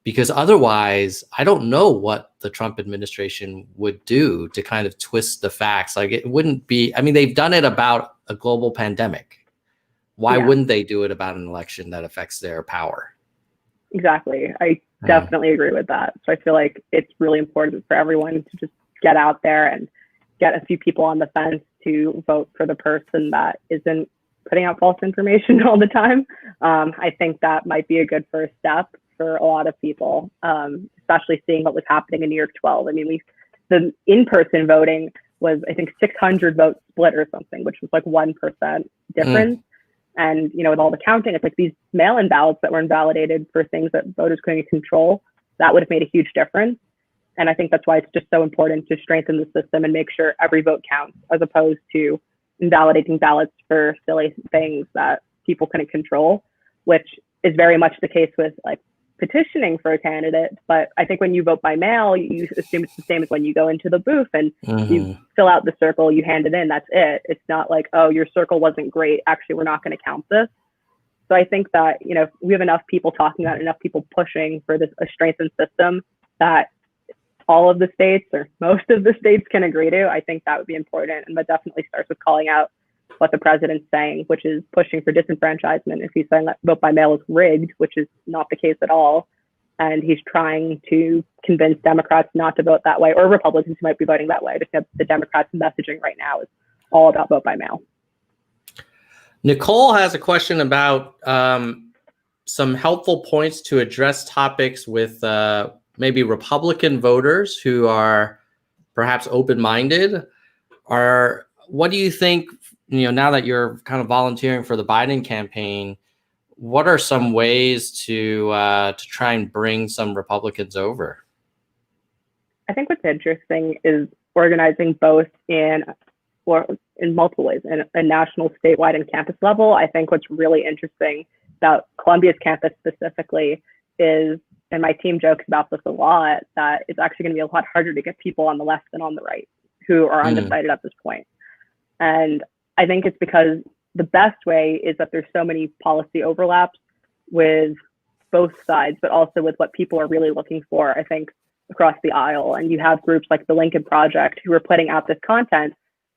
Because otherwise, I don't know what the Trump administration would do to kind of twist the facts. Like it wouldn't be, they've done it about a global pandemic. Why wouldn't they do it about an election that affects their power? Exactly. I definitely agree with that. So I feel like it's really important for everyone to just get out there and get a few people on the fence to vote for the person that isn't putting out false information all the time. I think that might be a good first step for a lot of people, especially seeing what was happening in New York 12. The in-person voting was, I think, 600 votes split or something, which was like 1% difference. And, with all the counting, it's like these mail-in ballots that were invalidated for things that voters couldn't control, that would have made a huge difference. And I think that's why it's just so important to strengthen the system and make sure every vote counts, as opposed to invalidating ballots for silly things that people couldn't control, which is very much the case with like petitioning for a candidate. But I think when you vote by mail, you assume it's the same as when you go into the booth and you fill out the circle, you hand it in, that's it. It's not like, oh, your circle wasn't great, actually we're not going to count this. So I think that we have enough people talking about it, enough people pushing for this a strengthened system that all of the states or most of the states can agree to. I think that would be important, and that definitely starts with calling out what the president's saying, which is pushing for disenfranchisement. If he's saying that vote by mail is rigged, which is not the case at all, and he's trying to convince Democrats not to vote that way, or Republicans who might be voting that way. Just the Democrats' messaging right now is all about vote by mail. Nicole has a question about some helpful points to address topics with maybe Republican voters who are perhaps open-minded. What do you think? Now that you're kind of volunteering for the Biden campaign, what are some ways to try and bring some Republicans over? I think what's interesting is organizing both in multiple ways, in a national, statewide, and campus level. I think what's really interesting about Columbia's campus specifically is, and my team jokes about this a lot, that it's actually going to be a lot harder to get people on the left than on the right who are undecided at this point. And I think it's because the best way is that there's so many policy overlaps with both sides, but also with what people are really looking for, I think, across the aisle. And you have groups like the Lincoln Project who are putting out this content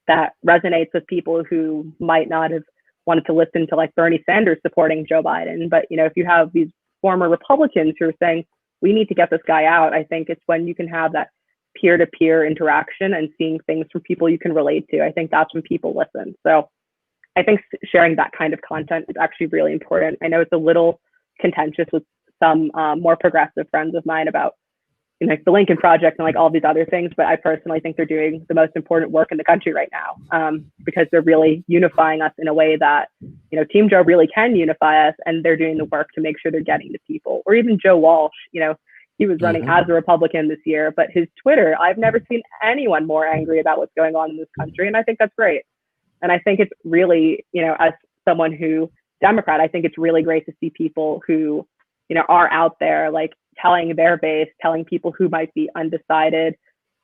that resonates with people who might not have wanted to listen to like Bernie Sanders supporting Joe Biden. But, you know, if you have these former Republicans who are saying, we need to get this guy out, I think it's when you can have that peer-to-peer interaction and seeing things from people you can relate to. I think that's when people listen. So I think sharing that kind of content is actually really important. I know it's a little contentious with some more progressive friends of mine about, you know, the Lincoln Project and like all these other things, but I personally think they're doing the most important work in the country right now, because they're really unifying us in a way that, you know, Team Joe really can unify us, and they're doing the work to make sure they're getting to people. Or even Joe Walsh, you know, he was running as a Republican this year, but his Twitter, I've never seen anyone more angry about what's going on in this country, and I think that's great. And I think it's really, you know, as someone who Democrat, I think it's really great to see people who, you know, are out there like telling their base, telling people who might be undecided,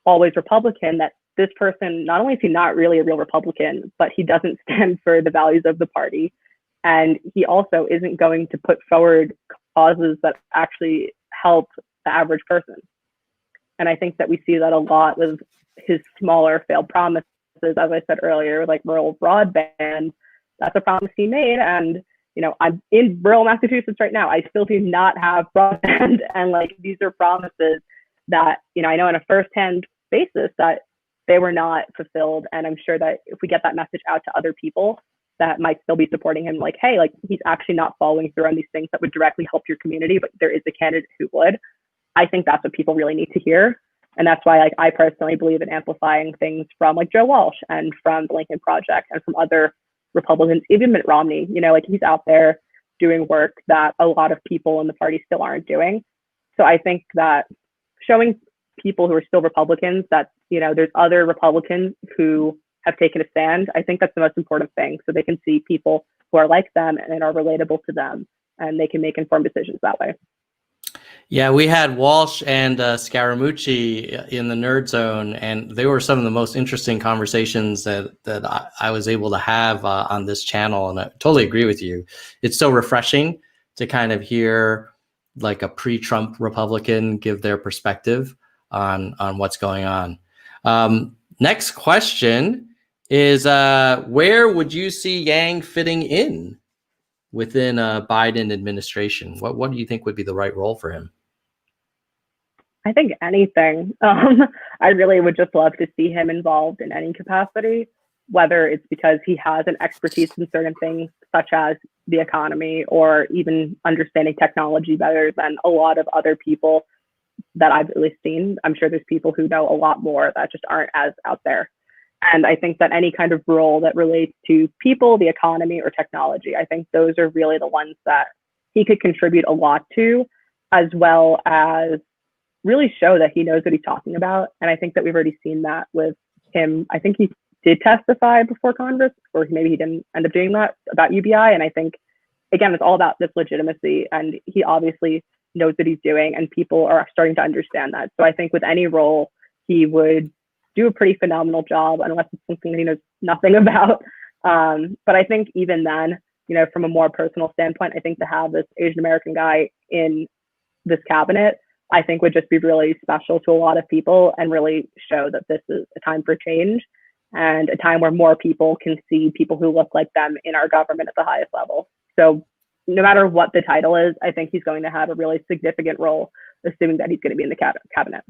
always Republican, that this person, not only is he not really a real Republican, but he doesn't stand for the values of the party. And he also isn't going to put forward causes that actually help the average person. And I think that we see that a lot with his smaller failed promises, as I said earlier, like rural broadband. That's a promise he made. And, you know, I'm in rural Massachusetts right now. I still do not have broadband. And like, these are promises that, you know, I know on a firsthand basis that they were not fulfilled. And I'm sure that if we get that message out to other people that might still be supporting him, like, hey, like he's actually not following through on these things that would directly help your community, but there is a candidate who would. I think that's what people really need to hear. And that's why, like, I personally believe in amplifying things from like Joe Walsh and from the Lincoln Project and from other Republicans, even Mitt Romney. You know, like he's out there doing work that a lot of people in the party still aren't doing. So I think that showing people who are still Republicans that, you know, there's other Republicans who have taken a stand, I think that's the most important thing. So they can see people who are like them and are relatable to them, and they can make informed decisions that way. Yeah, we had Walsh and Scaramucci in the Nerd Zone, and they were some of the most interesting conversations that I was able to have on this channel. And I totally agree with you. It's so refreshing to kind of hear like a pre-Trump Republican give their perspective on what's going on. Next question is, where would you see Yang fitting in within a Biden administration? What do you think would be the right role for him? I think anything. I really would just love to see him involved in any capacity, whether it's because he has an expertise in certain things, such as the economy, or even understanding technology better than a lot of other people that I've at least seen. I'm sure there's people who know a lot more that just aren't as out there. And I think that any kind of role that relates to people, the economy, or technology, I think those are really the ones that he could contribute a lot to, as well as really show that he knows what he's talking about. And I think that we've already seen that with him. I think he did testify before Congress, or maybe he didn't end up doing that, about UBI. And I think, again, it's all about this legitimacy. And he obviously knows what he's doing, and people are starting to understand that. So I think with any role, he would do a pretty phenomenal job, unless it's something that he knows nothing about. But I think even then, you know, from a more personal standpoint, I think to have this Asian American guy in this cabinet, I think would just be really special to a lot of people, and really show that this is a time for change and a time where more people can see people who look like them in our government at the highest level. So no matter what the title is, I think he's going to have a really significant role, assuming that he's going to be in the cabinet.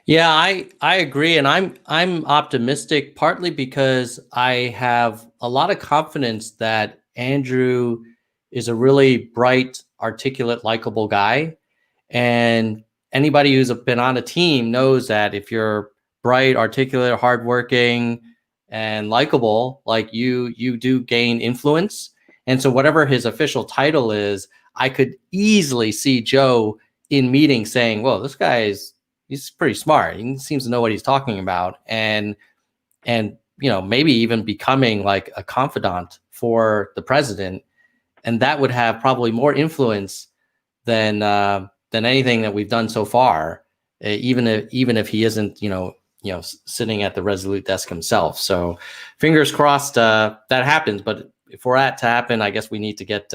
Yeah, I agree, and I'm optimistic, partly because I have a lot of confidence that Andrew is a really bright, articulate, likable guy. And anybody who's been on a team knows that if you're bright, articulate, hardworking, and likable, like you do gain influence. And so whatever his official title is, I could easily see Joe in meetings saying, well, this guy's he's pretty smart. He seems to know what he's talking about. And you know, maybe even becoming like a confidant for the president. And that would have probably more influence than anything that we've done so far, even if he isn't, you know, sitting at the Resolute desk himself. So fingers crossed that happens. But for that to happen, I guess we need to get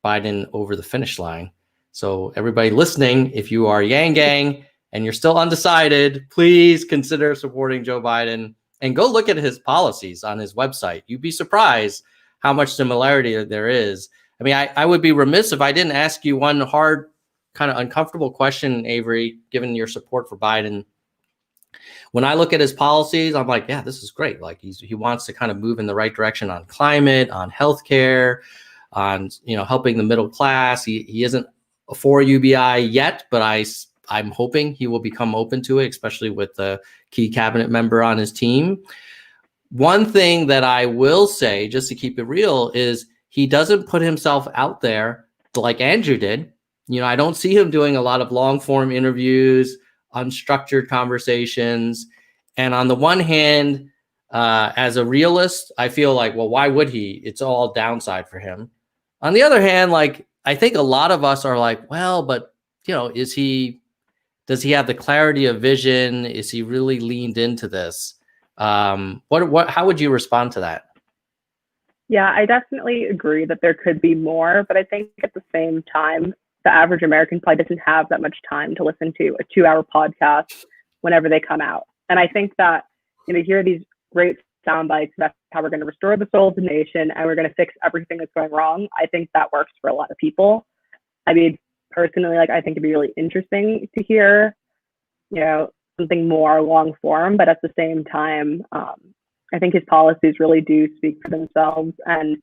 Biden over the finish line. So everybody listening, if you are Yang Gang and you're still undecided, please consider supporting Joe Biden and go look at his policies on his website. You'd be surprised how much similarity there is. I mean, I would be remiss if I didn't ask you one hard, kind of uncomfortable question, Avery, given your support for Biden. When I look at his policies, I'm like, yeah, this is great. Like he wants to kind of move in the right direction on climate, on healthcare, on helping the middle class. He isn't for UBI yet, but I'm hoping he will become open to it, especially with the key cabinet member on his team. One thing that I will say, just to keep it real, is he doesn't put himself out there like Andrew did. I don't see him doing a lot of long form interviews, unstructured conversations. And on the one hand, as a realist, I feel like, well, why would he? It's all downside for him. On the other hand, like, I think a lot of us are like, well, but, does he have the clarity of vision? Is he really leaned into this? How would you respond to that? Yeah, I definitely agree that there could be more, but I think at the same time, the average American probably doesn't have that much time to listen to a 2-hour podcast whenever they come out. And I think that, you hear these great sound bites about how we're going to restore the soul of the nation and we're going to fix everything that's going wrong. I think that works for a lot of people. I mean, personally, like, I think it'd be really interesting to hear, something more long form, but at the same time, I think his policies really do speak for themselves. And,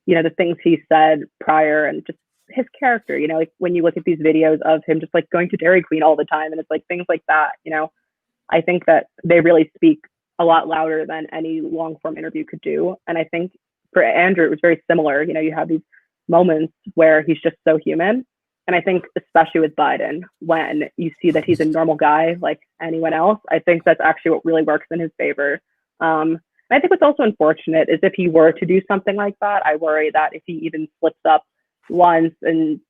the things he said prior and just his character, like when you look at these videos of him just like going to Dairy Queen all the time, and it's like things like that, I think that they really speak a lot louder than any long form interview could do. And I think for Andrew, it was very similar. You have these moments where he's just so human. And I think especially with Biden, when you see that he's a normal guy like anyone else, I think that's actually what really works in his favor. And I think what's also unfortunate is if he were to do something like that, I worry that if he even slips up once and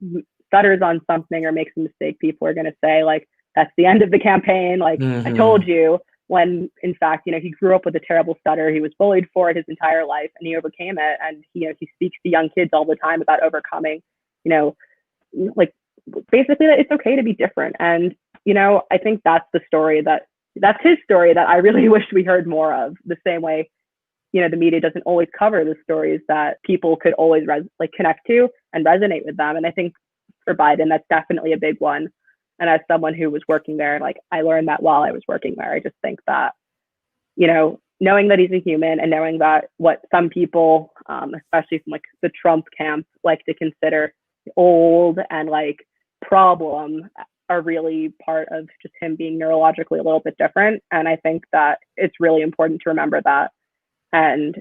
stutters on something or makes a mistake, people are going to say, like, that's the end of the campaign. Like, I told you, when in fact, he grew up with a terrible stutter. He was bullied for it his entire life and he overcame it. And, he speaks to young kids all the time about overcoming, like basically that it's okay to be different. And, I think that's his story that I really wish we heard more of. The same way, the media doesn't always cover the stories that people could always connect to and resonate with them. And I think for Biden, that's definitely a big one. And as someone who was working there, like, I learned that while I was working there. I just think that, knowing that he's a human and knowing that what some people, especially from like the Trump camp, like to consider old and like problem, are really part of just him being neurologically a little bit different. And I think that it's really important to remember that. And,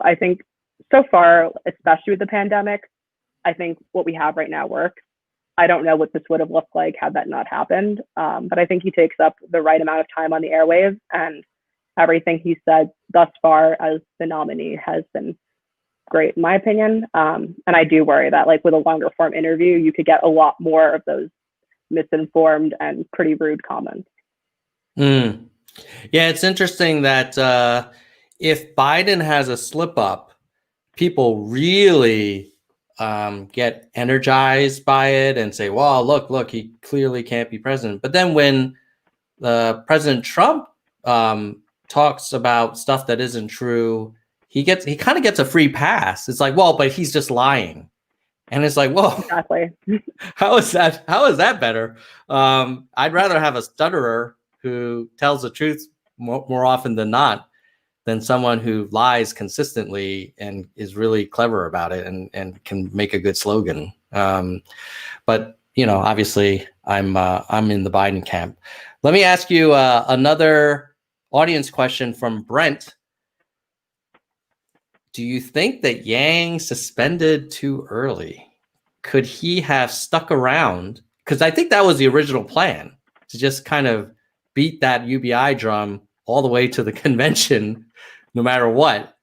I think so far, especially with the pandemic, I think what we have right now works. I don't know what this would have looked like had that not happened. But I think he takes up the right amount of time on the airwaves, and everything he said thus far as the nominee has been great, in my opinion. And I do worry that, like, with a longer form interview, you could get a lot more of those misinformed and pretty rude comments. Yeah, it's interesting that if Biden has a slip up, people really get energized by it and say, well, look, he clearly can't be president. But then when President Trump talks about stuff that isn't true, he kind of gets a free pass. It's like, well, but he's just lying. And it's like, whoa, Exactly. How is that better? I'd rather have a stutterer who tells the truth more often than not than someone who lies consistently and is really clever about it and can make a good slogan. But obviously, I'm in the Biden camp. Let me ask you another audience question from Brent. Do you think that Yang suspended too early? Could he have stuck around? Because I think that was the original plan, to just kind of beat that UBI drum all the way to the convention, no matter what.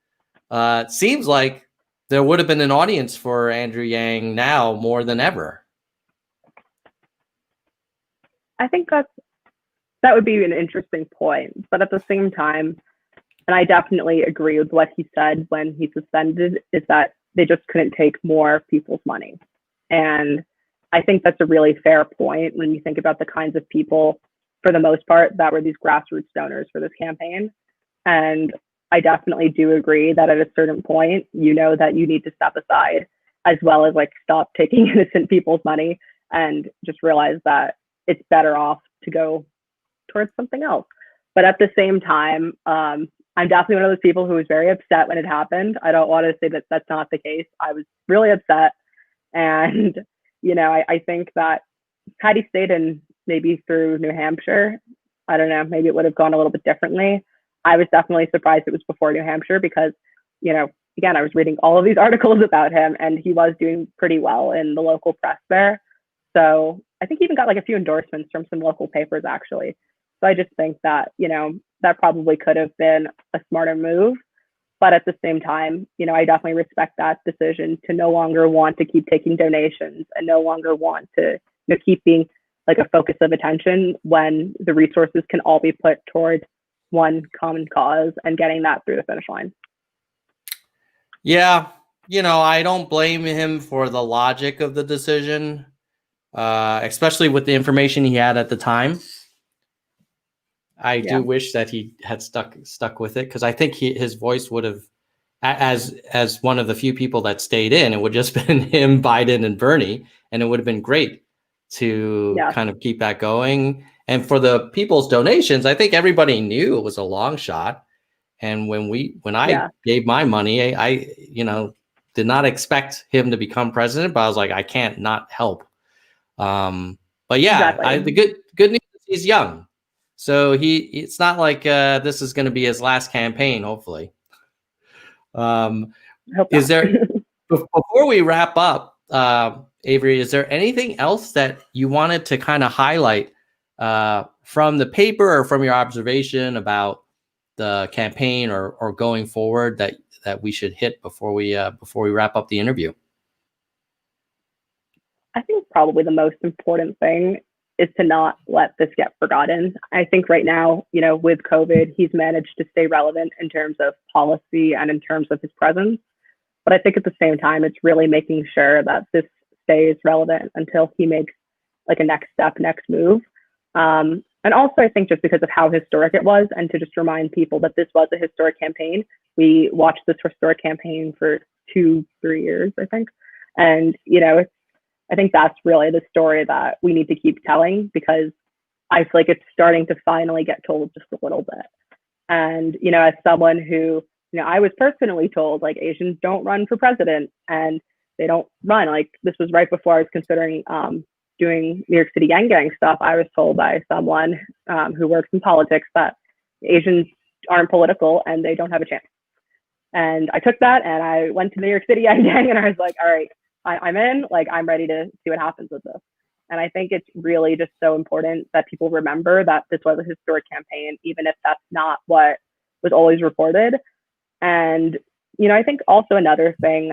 It seems like there would have been an audience for Andrew Yang now more than ever. I think that would be an interesting point. But at the same time, And I definitely agree with what he said when he suspended, is that they just couldn't take more people's money. And I think that's a really fair point when you think about the kinds of people, for the most part, that were these grassroots donors for this campaign. And I definitely do agree that at a certain point, you know that you need to step aside, as well as like stop taking innocent people's money and just realize that it's better off to go towards something else. But at the same time, I'm definitely one of those people who was very upset when it happened. I don't want to say that that's not the case. I was really upset. And, you know, I think that had he stayed in maybe through New Hampshire, I don't know, maybe it would have gone a little bit differently. I was definitely surprised it was before New Hampshire because, you know, again, I was reading all of these articles about him and he was doing pretty well in the local press there. So I think he even got like a few endorsements from some local papers, actually. So I just think that, you know, that probably could have been a smarter move. But at the same time, you know, I definitely respect that decision to no longer want to keep taking donations and no longer want to, you know, keep being like a focus of attention when the resources can all be put towards one common cause and getting that through the finish line. Yeah, you know, I don't blame him for the logic of the decision, especially with the information he had at the time. I do wish that he had stuck with it, because I think his voice would have, as one of the few people that stayed in, it would just been him, Biden, and Bernie, and it would have been great to kind of keep that going. And for the people's donations, I think everybody knew it was a long shot. And when I gave my money, I you know, did not expect him to become president, but I was like, I can't not help. But yeah, the good news is he's young. So it's not like this is going to be his last campaign, hopefully. Is there, before we wrap up, Avery, is there anything else that you wanted to kind of highlight from the paper or from your observation about the campaign or going forward that we should hit before we wrap up the interview? I think probably the most important thing is to not let this get forgotten. I think right now, you know, with COVID, he's managed to stay relevant in terms of policy and in terms of his presence. But I think at the same time, it's really making sure that this stays relevant until he makes like a next step, next move. And also, I think just because of how historic it was, and to just remind people that this was a historic campaign. We watched this historic campaign for 2-3 years, I think. And, you know, I think that's really the story that we need to keep telling, because I feel like it's starting to finally get told just a little bit. And, you know, as someone who, you know, I was personally told like Asians don't run for president and they don't run. Like this was right before I was considering doing New York City gang stuff. I was told by someone who works in politics that Asians aren't political and they don't have a chance. And I took that and I went to New York City gang and I was like, all right, I'm in, like, I'm ready to see what happens with this. And I think it's really just so important that people remember that this was a historic campaign, even if that's not what was always reported. And, you know, I think also another thing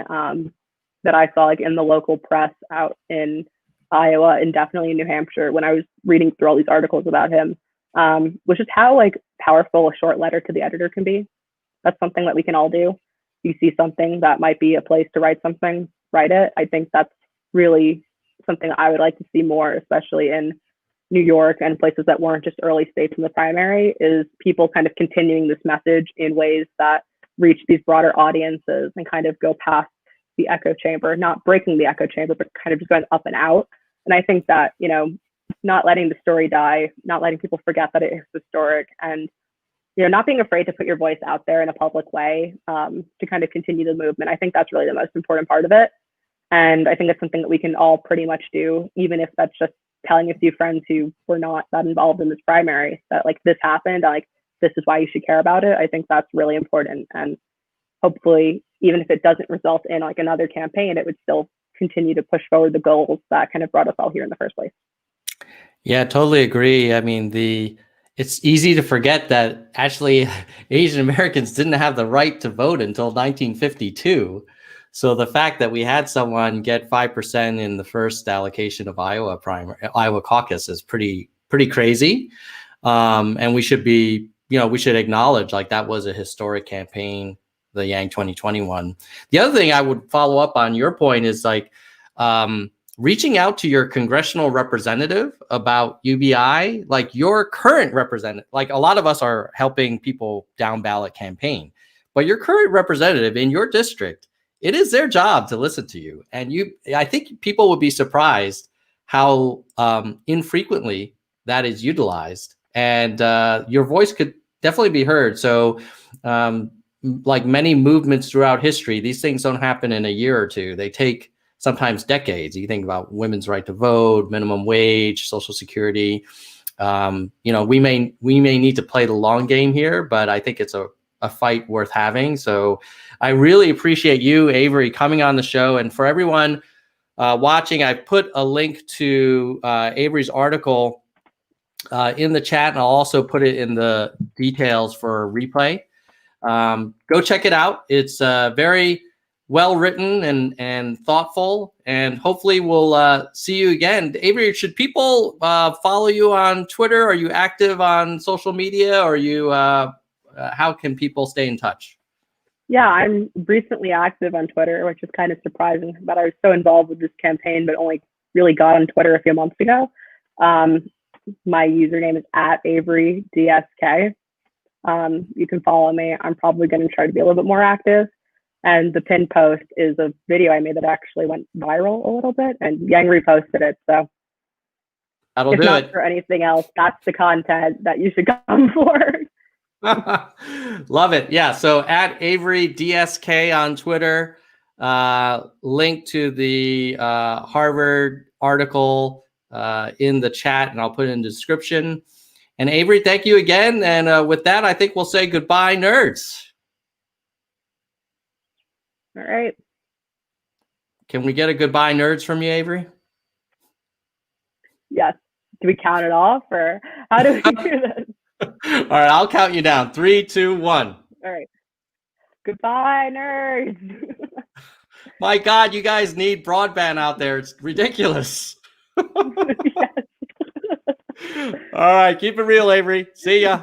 that I saw like in the local press out in Iowa and definitely in New Hampshire, when I was reading through all these articles about him, was just how like powerful a short letter to the editor can be. That's something that we can all do. You see something that might be a place to write something, write it. I think that's really something I would like to see more, especially in New York and places that weren't just early states in the primary, is people kind of continuing this message in ways that reach these broader audiences and kind of go past the echo chamber, not breaking the echo chamber, but kind of just going up and out. And I think that, you know, not letting the story die, not letting people forget that it is historic, and, you know, not being afraid to put your voice out there in a public way to kind of continue the movement. I think that's really the most important part of it. And I think it's something that we can all pretty much do, even if that's just telling a few friends who were not that involved in this primary that like this happened, like this is why you should care about it. I think that's really important. And hopefully, even if it doesn't result in like another campaign, it would still continue to push forward the goals that kind of brought us all here in the first place. Yeah, totally agree. I mean, it's easy to forget that actually Asian Americans didn't have the right to vote until 1952. So the fact that we had someone get 5% in the first allocation of Iowa caucus is pretty crazy. And we should be, we should acknowledge like that was a historic campaign, the Yang 2021. The other thing I would follow up on your point is like reaching out to your congressional representative about UBI, like your current representative. Like a lot of us are helping people down ballot campaign, but your current representative in your district, it is their job to listen to you. And I think people would be surprised how infrequently that is utilized, and your voice could definitely be heard. So like many movements throughout history, these things don't happen in a year or two. They take sometimes decades. You think about women's right to vote, minimum wage, Social Security. We may need to play the long game here, but I think it's a fight worth having. So I really appreciate you, Avery, coming on the show. And for everyone watching, I put a link to Avery's article in the chat, and I'll also put it in the details for a replay. Go check it out. It's very well written and thoughtful, and hopefully we'll see you again. Avery, should people follow you on Twitter? Are you active on social media? Or are you how can people stay in touch? Yeah, I'm recently active on Twitter, which is kind of surprising, but I was so involved with this campaign, but only really got on Twitter a few months ago. My username is @AveryDSK. You can follow me. I'm probably going to try to be a little bit more active. And the pinned post is a video I made that actually went viral a little bit, and Yang reposted it. So that'll if do not it. for anything else, that's the content that you should come for. Love it. Yeah. So @AveryDSK on Twitter, link to the Harvard article in the chat, and I'll put it in the description. And Avery, thank you again. And with that, I think we'll say goodbye, nerds. All right. Can we get a goodbye, nerds, from you, Avery? Yes. Do we count it off, or how do we do this? All right, I'll count you down. 3, 2, 1. All right. Goodbye, nerds. My God, you guys need broadband out there. It's ridiculous. Yes. All right, keep it real, Avery. See ya.